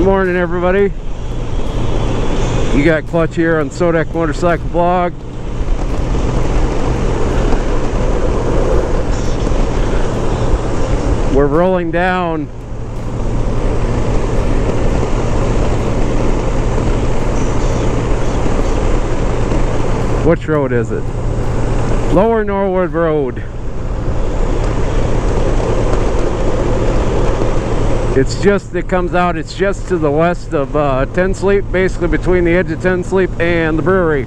Morning, everybody. You got Clutch here on Sodak Motorcycle Blog. We're rolling down which road is it? Lower Norwood Road. It comes out, it's just to the west of 10 Sleep, basically between the edge of 10 Sleep and the brewery.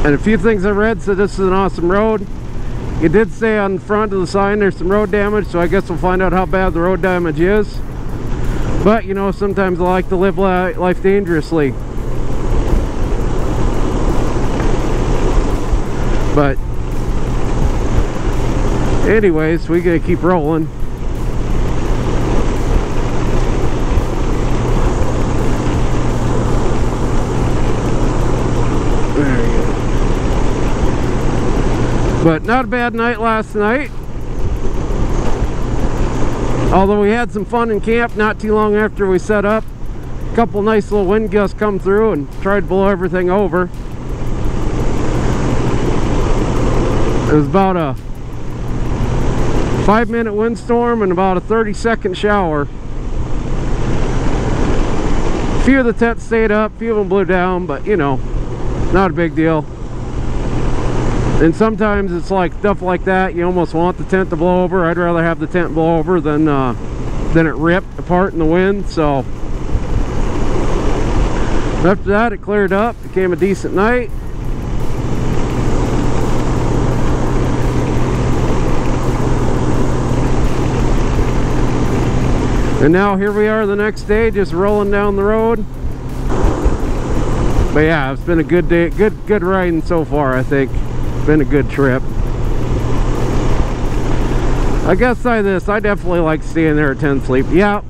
And a few things I read said this is an awesome road. It did say on the front of the sign there's some road damage, so I guess we'll find out how bad the road damage is. But, you know, sometimes I like to live life dangerously. But anyways, we gotta keep rolling. There we go. But not a bad night last night. Although we had some fun in camp not too long after we set up. A couple nice little wind gusts come through and tried to blow everything over. It was about a 5-minute windstorm and about a 30-second shower. A few of the tents stayed up, a few of them blew down, but you know, not a big deal. And sometimes it's like stuff like that, you almost want the tent to blow over. I'd rather have the tent blow over than it rip apart in the wind. So after that, it cleared up, became a decent night. And now here we are the next day, just rolling down the road. But yeah, it's been a good day, good riding so far. I think it's been a good trip. I gotta say this, I definitely like staying there at 10 Sleep. Yeah,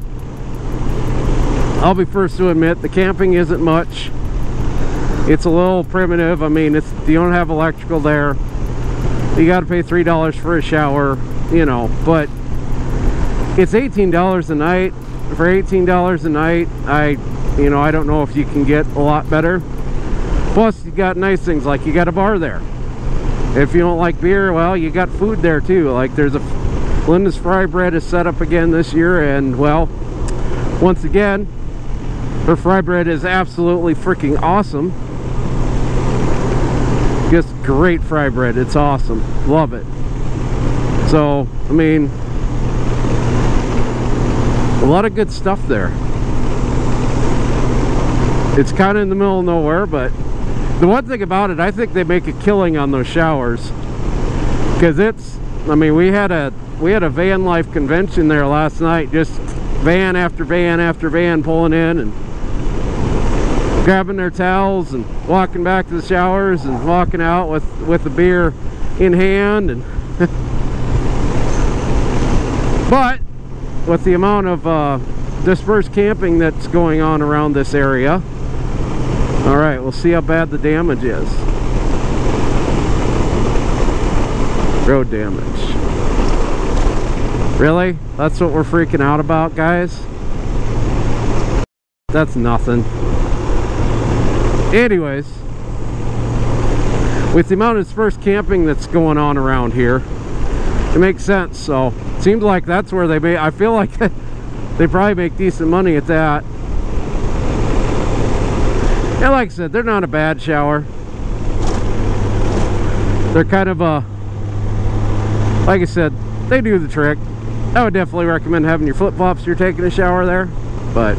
I'll be first to admit the camping isn't much. It's a little primitive. I mean, you don't have electrical there. You got to pay $3 for a shower, you know, but it's $18 a night. For $18 a night, I don't know if you can get a lot better. Plus, you got nice things like you got a bar there. If you don't like beer, well, you got food there too. Like there's Linda's Fry Bread is set up again this year, and well, once again, her fry bread is absolutely freaking awesome. Just great fry bread. It's awesome. Love it. So, I mean, a lot of good stuff there. It's kind of in the middle of nowhere, but the one thing about it, I think they make a killing on those showers, because I mean, we had a van life convention there last night, just van after van after van pulling in and grabbing their towels and walking back to the showers and walking out with the beer in hand. And but with the amount of dispersed camping that's going on around this area, all right, we'll see how bad the damage is. Road damage. Really? That's what we're freaking out about, guys? That's nothing. Anyways, with the amount of dispersed camping that's going on around here, it makes sense. So it seems like that's where I feel like they probably make decent money at that. And like I said, they're not a bad shower. They're kind of like I said, they do the trick. I would definitely recommend having your flip-flops if you're taking a shower there, but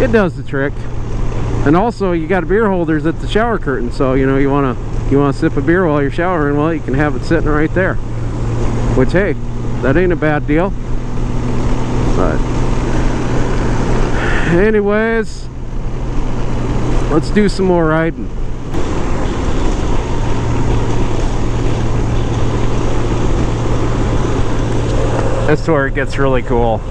it does the trick. And also, you got beer holders at the shower curtain, so you know, you want to sip a beer while you're showering, well, you can have it sitting right there. Which, hey, that ain't a bad deal. But anyways, let's do some more riding. That's where it gets really cool.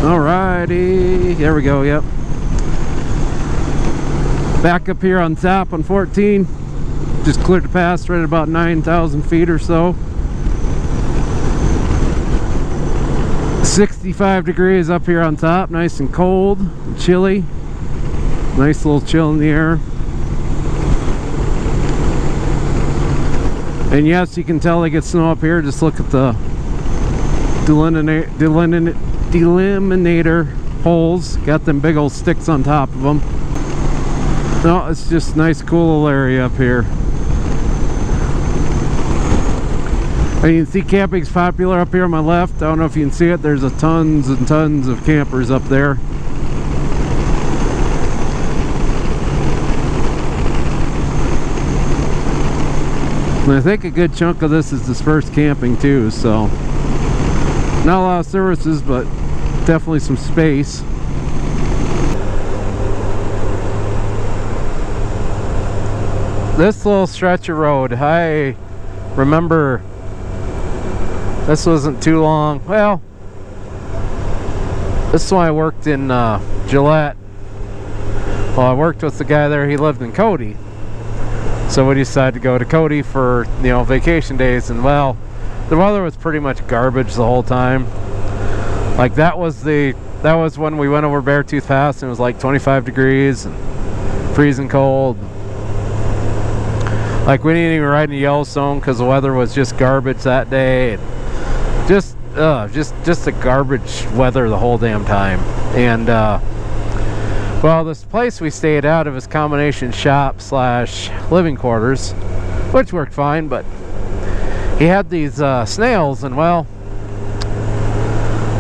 Alrighty, there we go. Yep, back up here on top on 14. Just cleared the pass right at about 9,000 feet or so. 65 degrees up here on top, nice and cold and chilly. Nice little chill in the air. And yes, you can tell they get snow up here. Just look at the delimiter holes. Got them big old sticks on top of them. No, it's just a nice cool little area up here. And you can see camping's popular up here on my left. I don't know if you can see it. There's tons and tons of campers up there. And I think a good chunk of this is dispersed camping too, so not a lot of services, but definitely some space. This little stretch of road, I remember this wasn't too long. Well, this is when I worked in Gillette. Well, I worked with the guy there. He lived in Cody, so we decided to go to Cody for, you know, vacation days. And well, the weather was pretty much garbage the whole time. Like that was when we went over Beartooth Pass, and it was like 25 degrees and freezing cold. Like we didn't even ride in Yellowstone because the weather was just garbage that day. And just the garbage weather the whole damn time. And well, this place we stayed out of is combination shop slash living quarters, which worked fine. But he had these snails, and well,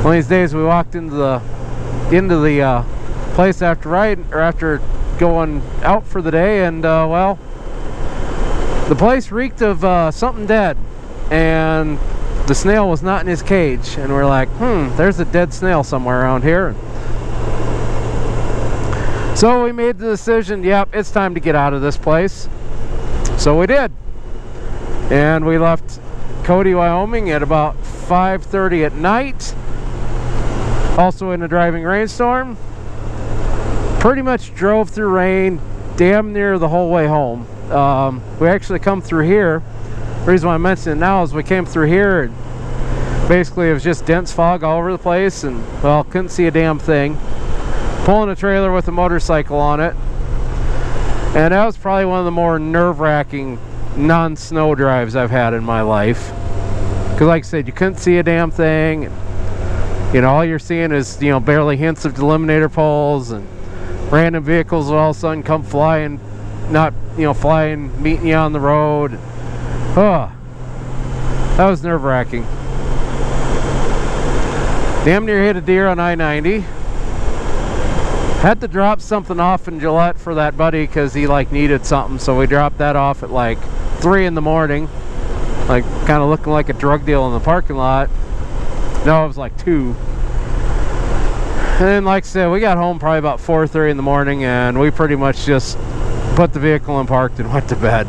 one of these days we walked into the place after going out for the day, and well, the place reeked of something dead, and the snail was not in his cage. And we're like, there's a dead snail somewhere around here. So we made the decision, yep, it's time to get out of this place. So we did. And we left Cody, Wyoming at about 5:30 at night. Also in a driving rainstorm. Pretty much drove through rain damn near the whole way home. We actually come through here. The reason why I mention it now is we came through here and basically it was just dense fog all over the place, and well, couldn't see a damn thing. Pulling a trailer with a motorcycle on it, and that was probably one of the more nerve-wracking non-snow drives I've had in my life. Because like I said, you couldn't see a damn thing, and, you know, all you're seeing is, you know, barely hints of delimiter poles, and random vehicles will all of a sudden come flying, meeting you on the road. Oh, that was nerve-wracking. Damn near hit a deer on I-90. Had to drop something off in Gillette for that buddy because he like needed something, so we dropped that off at like 3 in the morning, like kind of looking like a drug deal in the parking lot. No, it was like 2. And then, like I said, we got home probably about 4:30 in the morning, and we pretty much just put the vehicle in parked and went to bed.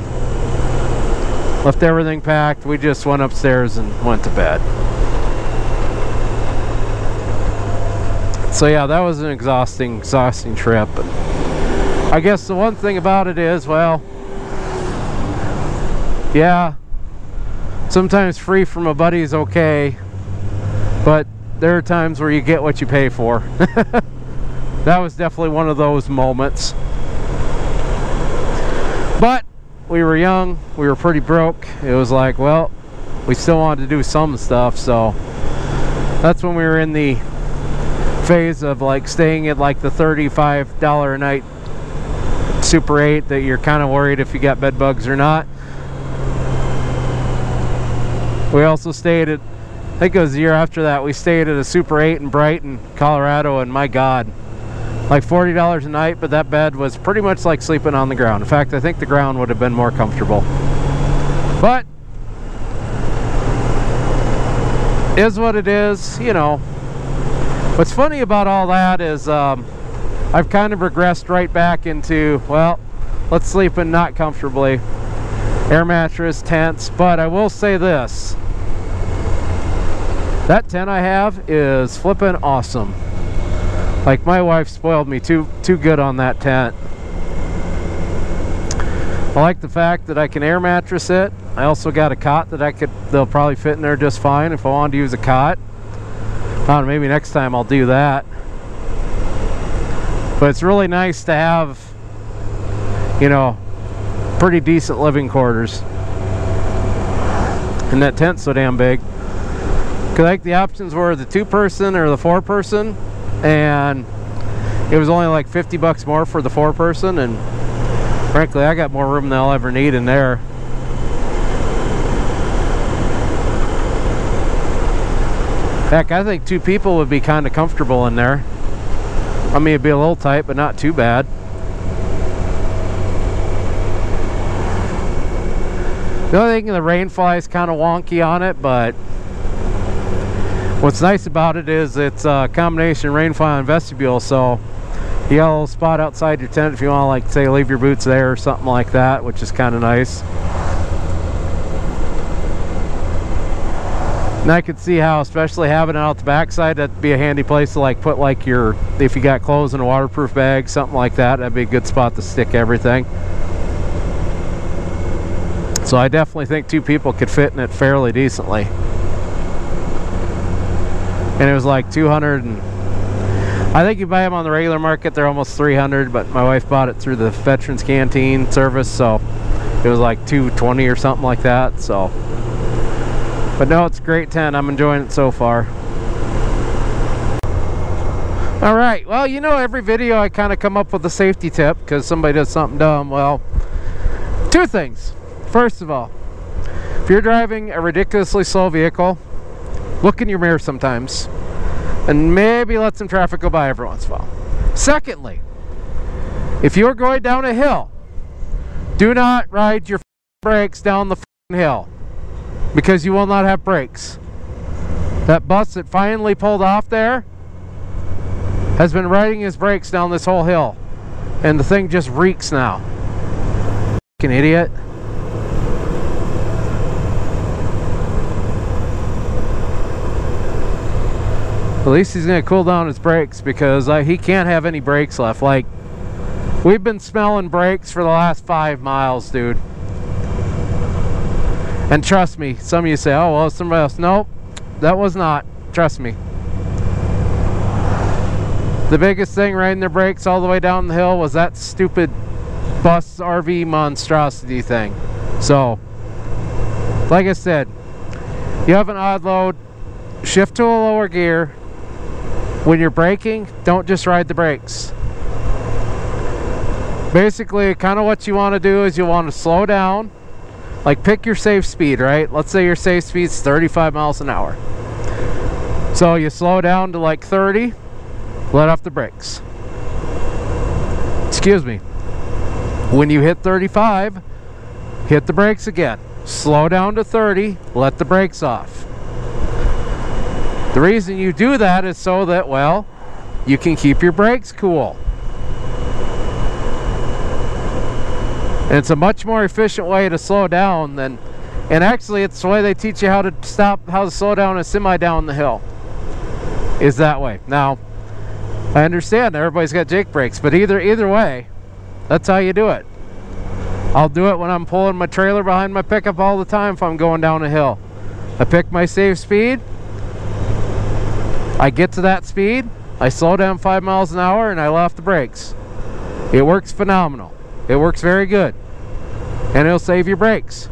Left everything packed. We just went upstairs and went to bed. So yeah, that was an exhausting trip. And I guess the one thing about it is, well, yeah, sometimes free from a buddy is okay, but there are times where you get what you pay for. That was definitely one of those moments. But we were young, we were pretty broke. It was like, well, we still wanted to do some stuff, so that's when we were in the phase of like staying at like the $35 a night Super 8 that you're kind of worried if you got bed bugs or not. We also stayed at, I think it was the year after that, we stayed at a Super 8 in Brighton, Colorado, and my God, like $40 a night, but that bed was pretty much like sleeping on the ground. In fact, I think the ground would have been more comfortable. But is what it is, you know. What's funny about all that is I've kind of regressed right back into, well, let's sleep in not comfortably. Air mattress, tents, but I will say this. That tent I have is flipping awesome. Like, my wife spoiled me too good on that tent. I like the fact that I can air mattress it. I also got a cot that they'll probably fit in there just fine if I wanted to use a cot. I don't know, maybe next time I'll do that. But it's really nice to have, you know, pretty decent living quarters. And that tent's so damn big. Cause like the options were the 2-person or the 4-person, and it was only like 50 bucks more for the 4-person, and frankly, I got more room than I'll ever need in there. Heck, I think 2 people would be kind of comfortable in there. I mean, it'd be a little tight, but not too bad. The only thing, the rain fly is kind of wonky on it, but what's nice about it is it's a combination rain fly and vestibule, so you got a little spot outside your tent if you want to, like, say, leave your boots there or something like that, which is kind of nice. And I could see how, especially having it out the backside, that'd be a handy place to, like, put, like, your, if you got clothes in a waterproof bag, something like that, that'd be a good spot to stick everything. So I definitely think 2 people could fit in it fairly decently. And it was like 200, and I think you buy them on the regular market, they're almost 300, but my wife bought it through the Veterans Canteen service, so it was like 220 or something like that. So, but no, it's a great tent. I'm enjoying it so far. All right, well, you know, every video I kind of come up with a safety tip because somebody does something dumb. Well, 2 things. First of all, if you're driving a ridiculously slow vehicle, look in your mirror sometimes and maybe let some traffic go by every once in a while. Secondly, if you're going down a hill, do not ride your brakes down the hill because you will not have brakes. That bus that finally pulled off there has been riding his brakes down this whole hill, and the thing just reeks now. Fucking idiot. At least he's gonna cool down his brakes, because he can't have any brakes left. Like, we've been smelling brakes for the last 5 miles, dude. And trust me, some of you say, oh well, it's somebody else. Nope, that was not. Trust me. The biggest thing riding their brakes all the way down the hill was that stupid bus RV monstrosity thing. So, like I said, you have an odd load, shift to a lower gear. When you're braking, don't just ride the brakes. Basically, kind of what you want to do is you want to slow down. Like, pick your safe speed, right? Let's say your safe speed's 35 miles an hour. So you slow down to like 30, let off the brakes. Excuse me. When you hit 35, hit the brakes again. Slow down to 30, let the brakes off. The reason you do that is so that, well, you can keep your brakes cool. And it's a much more efficient way to slow down than, and actually it's the way they teach you how to slow down a semi down the hill, is that way. Now, I understand everybody's got Jake brakes, but either way, that's how you do it. I'll do it when I'm pulling my trailer behind my pickup all the time if I'm going down a hill. I pick my safe speed, I get to that speed, I slow down 5 miles an hour, and I let off the brakes. It works phenomenal. It works very good. And it'll save your brakes.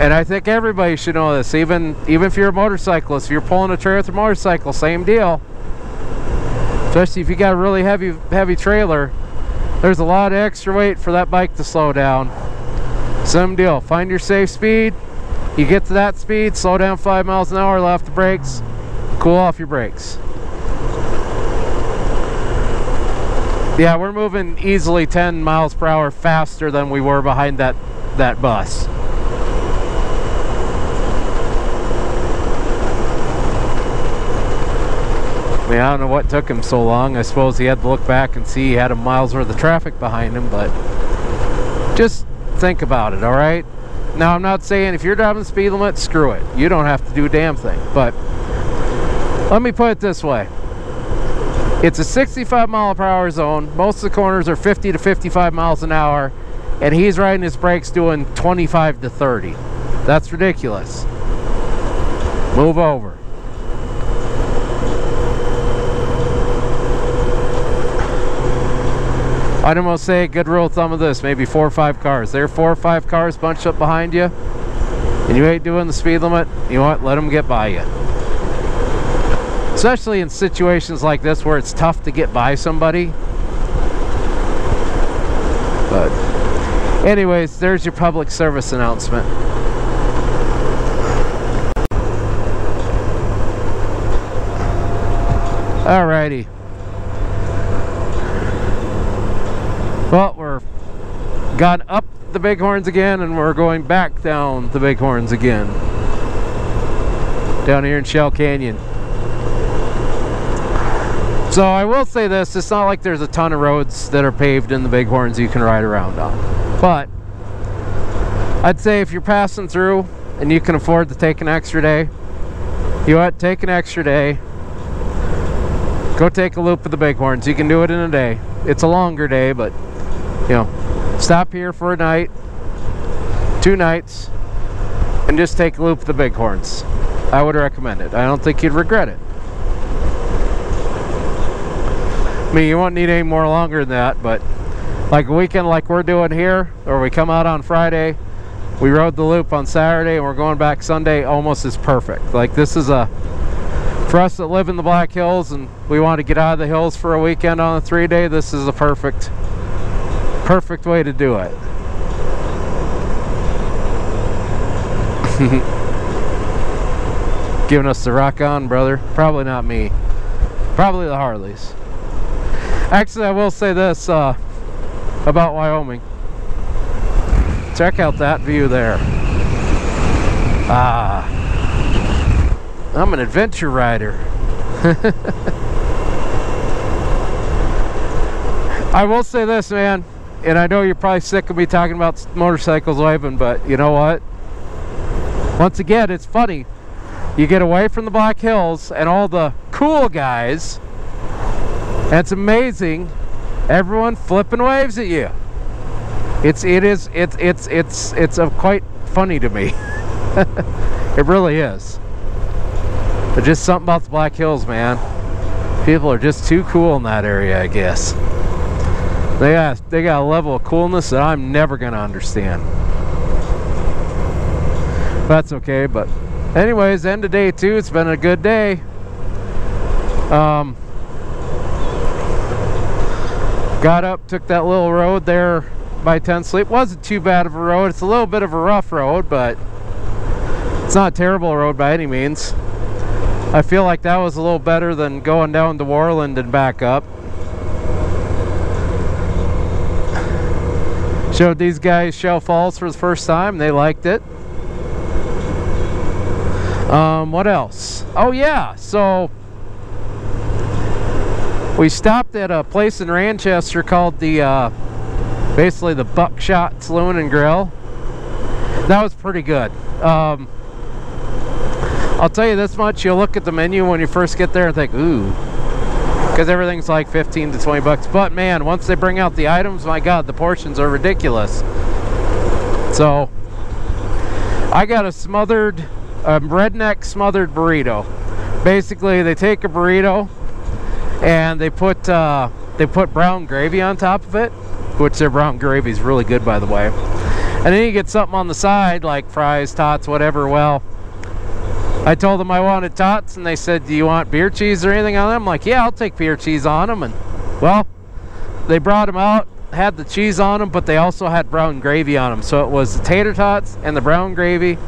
And I think everybody should know this, even if you're a motorcyclist. If you're pulling a trailer with a motorcycle, same deal. Especially if you got a really heavy trailer, there's a lot of extra weight for that bike to slow down. Same deal. Find your safe speed. You get to that speed, slow down 5 miles an hour, let off the brakes, cool off your brakes. Yeah, we're moving easily 10 miles per hour faster than we were behind that bus. I mean, I don't know what took him so long. I suppose he had to look back and see he had a miles worth of traffic behind him, but just think about it, all right? Now, I'm not saying if you're driving the speed limit, screw it. You don't have to do a damn thing. But Let me put it this way. It's a 65 mile per hour zone. Most of the corners are 50 to 55 miles an hour. And he's riding his brakes doing 25 to 30. That's ridiculous. Move over. I'd almost say a good rule of thumb of this, maybe 4 or 5 cars. There are 4 or 5 cars bunched up behind you, and you ain't doing the speed limit, you know what, let them get by you. Especially in situations like this where it's tough to get by somebody. But anyways, there's your public service announcement. Alrighty. Well, we're gone up the Bighorns again, and we're going back down the Bighorns again. Down here in Shell Canyon. So I will say this, it's not like there's a ton of roads that are paved in the Bighorns you can ride around on. But I'd say if you're passing through and you can afford to take an extra day, you know what, take an extra day. Go take a loop of the Bighorns. You can do it in a day. It's a longer day, but you know, stop here for a night, 2 nights, and just take a loop of the Bighorns. I would recommend it. I don't think you'd regret it. I mean, you won't need any more longer than that, but like a weekend like we're doing here, or we come out on Friday, we rode the loop on Saturday, and we're going back Sunday, almost is perfect. Like, this is a, for us that live in the Black Hills and we want to get out of the hills for a weekend on a 3-day, this is a perfect way to do it. Giving us the rock on, brother. Probably not me. Probably the Harleys. Actually, I will say this about Wyoming. Check out that view there. I'm an adventure rider. I will say this, man, and I know you're probably sick of me talking about motorcycles waving, but you know what? Once again, it's funny. You get away from the Black Hills and all the cool guys, and it's amazing. Everyone flipping waves at you. It's quite funny to me. It really is. But just something about the Black Hills, man. People are just too cool in that area, I guess. They got a level of coolness that I'm never gonna understand. That's okay, but anyways, end of day 2. It's been a good day. Got up, took that little road there by 10 Sleep. Wasn't too bad of a road. It's a little bit of a rough road, but it's not a terrible road by any means. I feel like that was a little better than going down to Warland and back up. Showed these guys Shell Falls for the first time. They liked it. What else? Oh yeah, so we stopped at a place in Ranchester called the basically the Buckshot Saloon and Grill. That was pretty good. I'll tell you this much, you'll look at the menu when you first get there and think, ooh, because everything's like 15 to 20 bucks. But man, once they bring out the items, my God, the portions are ridiculous. So I got a redneck smothered burrito. Basically, they take a burrito and they put brown gravy on top of it, which their brown gravy is really good, by the way. And then you get something on the side like fries, tots, whatever. Well, I told them I wanted tots, and they said, do you want beer cheese or anything on them? I'm like, yeah, I'll take beer cheese on them. And well, they brought them out, had the cheese on them, but they also had brown gravy on them. So it was the tater tots and the brown gravy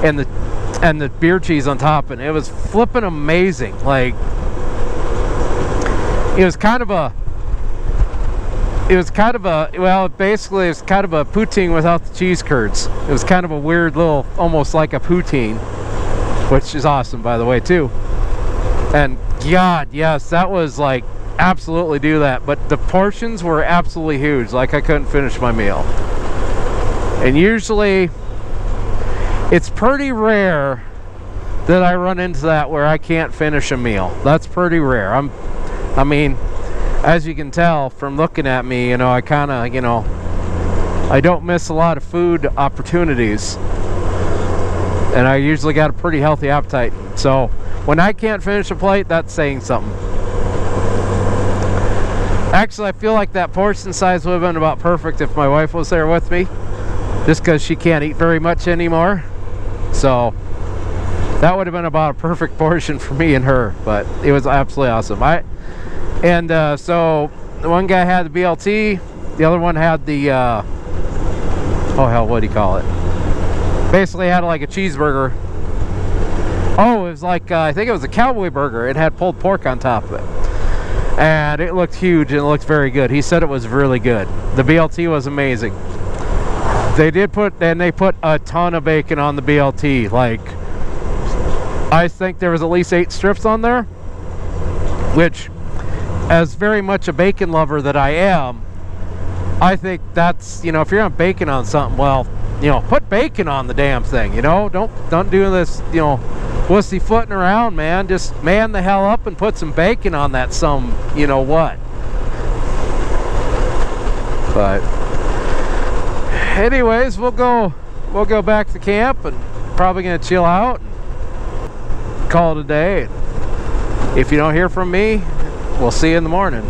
and the beer cheese on top, and it was flipping amazing. Like, it was kind of a well, basically it was kind of a poutine without the cheese curds. It was kind of a weird little, almost like a poutine, which is awesome, by the way, too. And God, yes, that was like, absolutely do that. But the portions were absolutely huge. Like, I couldn't finish my meal. And usually it's pretty rare that I run into that where I can't finish a meal. That's pretty rare. I mean, as you can tell from looking at me, you know, I kind of, you know, I don't miss a lot of food opportunities, and I usually got a pretty healthy appetite. So when I can't finish a plate, that's saying something. Actually, I feel like that portion size would have been about perfect if my wife was there with me, just because she can't eat very much anymore. So that would have been about a perfect portion for me and her, but it was absolutely awesome. So the one guy had the BLT, the other one had the oh hell, what do you call it? Basically had like a cheeseburger. Oh, it was like I think it was a cowboy burger. It had pulled pork on top of it, and it looked huge and it looked very good. He said it was really good. The BLT was amazing. They put a ton of bacon on the BLT. Like, I think there was at least 8 strips on there, which, as very much a bacon lover that I am, I think that's, you know, if you're gonna bacon on something, well, you know, put bacon on the damn thing, you know. Don't do this, you know, pussyfooting around, man. Just man the hell up and put some bacon on that some, you know what. But anyways, we'll go back to camp and probably gonna chill out and call it a day. If you don't hear from me, we'll see you in the morning.